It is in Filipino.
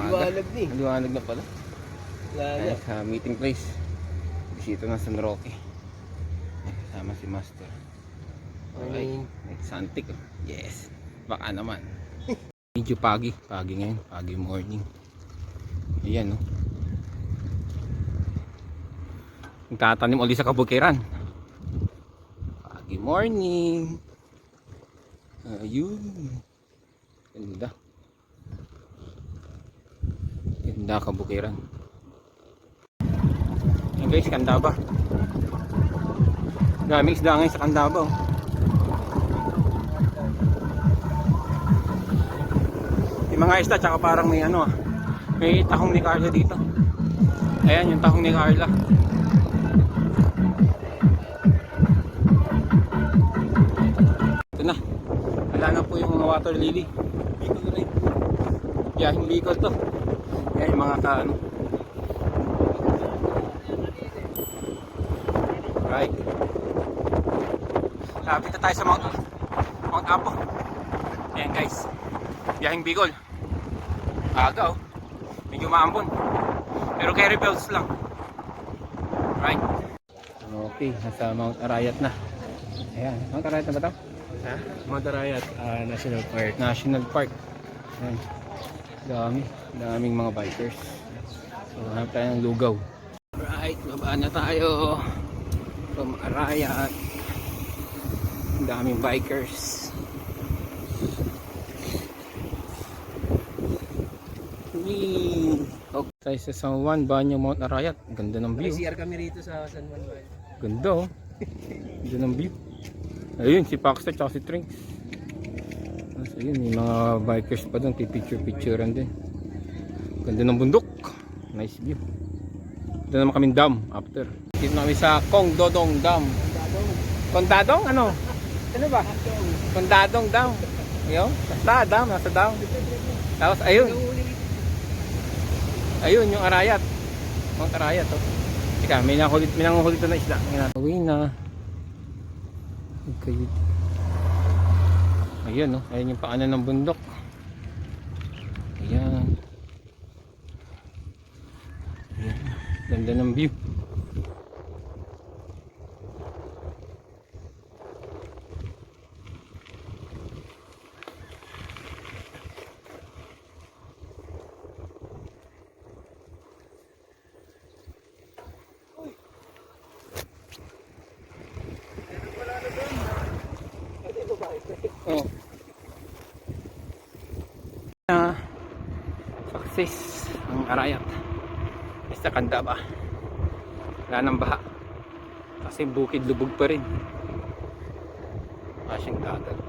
umaga. Liwanag ni. Liwanag na pala. Lala. Ay, sa meeting place. Bisita ng San Roque. Ay, kasama si Master. Alright. Santik. Yes. Baka naman. Medyo pagi. Pagi ngayon. Pagi morning. Ayan, no. Tatanim ulit sa kabukiran. Pagi morning. Ayun. Ganda. Ganda kabukiran. Ayan guys, Candaba. Daming isda ngayon sa Candaba. Oh. Yung mga isda, tsaka parang may ano may tahong ni Carla dito. Ayan yung tahong ni Carla. Ito na. Wala na po yung mga water lily. Bicol rin. Biyahing Bicol to. Ayan yung mga kaano. Right. Lapit na tayo sa Mount Apo. Ayan guys. Biyahing Bicol. Aga oh. Medyo maambon. Pero carry belts lang. Right. Okay. Nasa Mount Arayat na. Ayan. Mount Arayat na ba ito? Ha? Mount Arayat, National Park. National Park. Ayan. Daming mga bikers. So hanap tayo ng lugaw. Right. Baba na tayo. From Arayat. Daming bikers. Okay, sa San Juan, Banyo, Mount Arayat. Ganda ng view. CR kami rito sa San Juan Bay. Ganda oh. Ganda ng view. Ayun, si Paxter at si Trinks. Ayun, may mga bikers pa doon. Pipicture-picturean din. Ganda ng bundok. Nice view. Ito naman kaming dam after. Dito na kami sa Kong Dodong Dam. Kondadong? Ano? Ano ba? Kondadong Dam. Ayun, nasa dam, nasa dam. Tapos ayun. Ayun yung Arayat. Mount Arayat oh. Teka, may nanguhulit na isda. Uwi na. Okay. Ayun oh, ayun yung paanan ng bundok. Ayan. Ayan. Ganda ng view. Oh. Success ang Arayat. Sa Candaba. Wala nang baha. Kasi bukid lubog pa rin. Kasyang dagat.